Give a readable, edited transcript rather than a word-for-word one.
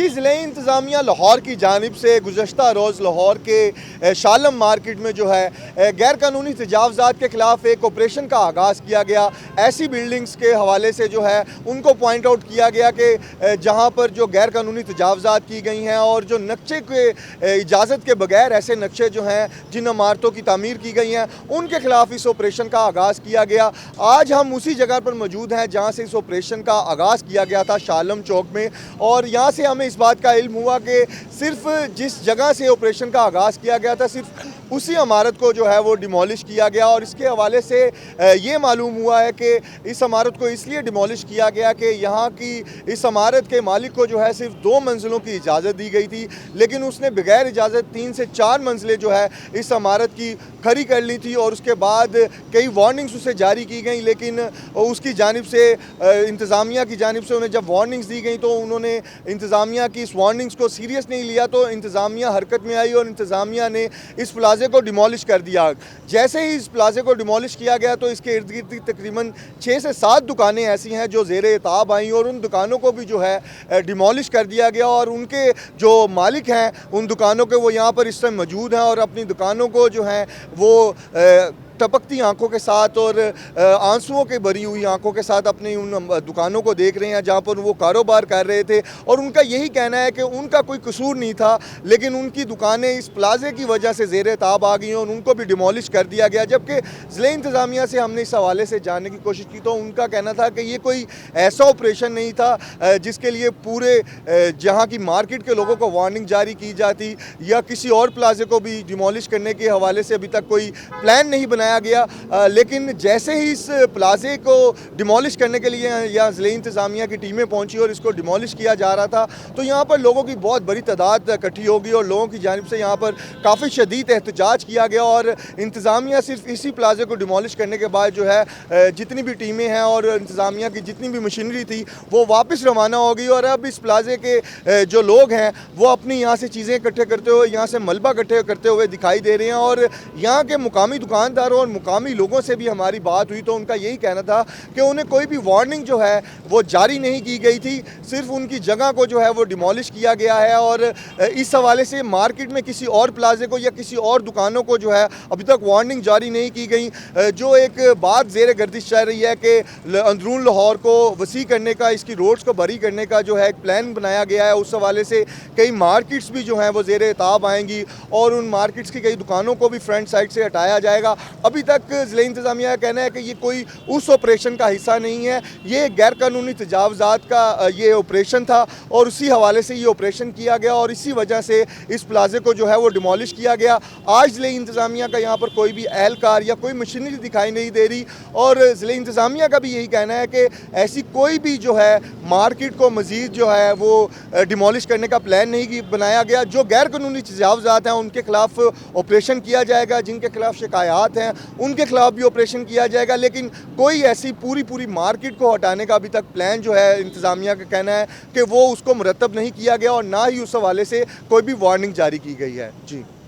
जी, ज़िले इंतज़ामिया लाहौर की जानिब से गुज़श्ता रोज़ लाहौर के शालम मार्केट में जो है गैर कानूनी तजावज़ात के ख़िलाफ़ एक ऑपरेशन का आगाज़ किया गया। ऐसी बिल्डिंग्स के हवाले से जो है उनको पॉइंट आउट किया गया कि जहाँ पर जो गैर कानूनी तजावज़ात की गई हैं और जो नक्शे के इजाज़त के बगैर ऐसे नक्शे जो हैं जिन इमारतों की तामीर की गई हैं उनके ख़िलाफ़ इस ऑपरेशन का आगाज़ किया गया। आज हम उसी जगह पर मौजूद हैं जहाँ से इस ऑपरेशन का आगाज़ किया गया था, शालम चौक में, और यहाँ से हमें इस बात का इल्म हुआ कि सिर्फ जिस जगह से ऑपरेशन का आगाज़ किया गया था सिर्फ उसी इमारत को जो है वो डिमोलिश किया गया। और इसके हवाले से ये मालूम हुआ है कि इस इमारत को इसलिए डिमोलिश किया गया कि यहाँ की इस इमारत के मालिक को जो है सिर्फ 2 मंजिलों की इजाज़त दी गई थी, लेकिन उसने बगैर इजाज़त 3 से 4 मंजिलें जो है इस इमारत की खड़ी कर ली थी। और उसके बाद कई वार्निंग्स उसे जारी की गई, लेकिन उसकी जानिब से इंतज़ामिया की जानिब से उन्हें जब वार्निंग्स दी गई तो उन्होंने इंतज़ामिया की इस वार्निंग्स को सीरियस नहीं लिया। तो इंतज़ामिया हरकत में आई और इंतज़ामिया ने इस प्लाजे को डिमोलिश कर दिया। जैसे ही इस प्लाजे को डिमोलिश किया गया तो इसके इर्द गिर्द तकरीबन 6 से 7 दुकानें ऐसी हैं जो ज़ेरे एताब आई और उन दुकानों को भी जो है डिमोलिश कर दिया गया। और उनके जो मालिक हैं उन दुकानों के वो यहाँ पर इस समय मौजूद हैं और अपनी दुकानों को जो है वो टपकती आंखों के साथ और आंसुओं के भरी हुई आंखों के साथ अपनी उन दुकानों को देख रहे हैं जहां पर वो कारोबार कर रहे थे। और उनका यही कहना है कि उनका कोई कसूर नहीं था, लेकिन उनकी दुकानें इस प्लाजे की वजह से ज़ेरे ताब आ गई और उनको भी डिमोलिश कर दिया गया। जबकि ज़िले इंतज़ामिया से हमने इस हवाले से जानने की कोशिश की तो उनका कहना था कि ये कोई ऐसा ऑपरेशन नहीं था जिसके लिए पूरे जहाँ की मार्केट के लोगों को वार्निंग जारी की जाती या किसी और प्लाजे को भी डिमोलिश करने के हवाले से अभी तक कोई प्लान नहीं बनाया गया। लेकिन जैसे ही इस प्लाजे को डिमोलिश करने के लिए यहाँ ज़िले इंतज़ामिया की टीमें पहुंची और इसको डिमोलिश किया जा रहा था तो यहाँ पर लोगों की बहुत बड़ी तादाद इकट्ठी होगी और लोगों की जानिब से यहाँ पर काफ़ी शदीद एहतजाज किया गया। और इंतज़ामिया सिर्फ इसी प्लाजे को डिमोलिश करने के बाद जो है जितनी भी टीमें हैं और इंतज़ामिया की जितनी भी मशीनरी थी वो वापस रवाना हो गई। और अब इस प्लाजे के जो लोग हैं वो अपनी यहाँ से चीज़ें इकट्ठे करते हुए, यहाँ से मलबा इकट्ठे करते हुए दिखाई दे रहे हैं। और यहाँ के मुकामी दुकानदारों और मुकामी लोगों से भी हमारी बात हुई तो उनका यही कहना था कि उन्हें कोई भी वार्निंग जो है वो जारी नहीं की गई थी, सिर्फ उनकी जगह को जो है वो डिमोलिश किया गया है। और इस हवाले से मार्केट में किसी और प्लाजे को या किसी और दुकानों को जो है अभी तक वार्निंग जारी नहीं की गई। जो एक बात ज़ेर गर्दिश चल रही है कि अंदरून लाहौर को वसी करने का, इसकी रोड्स को बरी करने का जो है एक प्लान बनाया गया है, उस हवाले से कई मार्केट्स भी जो हैं वो ज़ेर ताब आएंगी और उन मार्केट्स की कई दुकानों को भी फ्रंट साइड से हटाया जाएगा। अभी तक ज़िले इंतज़ामिया का कहना है कि ये कोई उस ऑपरेशन का हिस्सा नहीं है, ये गैर कानूनी तजावज़ात का ये ऑपरेशन था और उसी हवाले से ये ऑपरेशन किया गया और इसी वजह से इस प्लाजे को जो है वो डिमोलिश किया गया। आज ज़िले इंतज़ामिया का यहाँ पर कोई भी एहलकार या कोई मशीनरी दिखाई नहीं दे रही और ज़िले इंतज़ामिया का भी यही कहना है कि ऐसी कोई भी जो है मार्केट को मज़ीद जो है वो डिमोलिश करने का प्लान नहीं बनाया गया। जो गैर कानूनी तजावज़ात हैं उनके ख़िलाफ़ ऑपरेशन किया जाएगा, जिनके ख़िलाफ़ शिकायत हैं उनके खिलाफ भी ऑपरेशन किया जाएगा, लेकिन कोई ऐसी पूरी मार्केट को हटाने का अभी तक प्लान जो है इंतज़ामिया का कहना है कि वो उसको मुरतब नहीं किया गया और ना ही उस हवाले से कोई भी वार्निंग जारी की गई है। जी।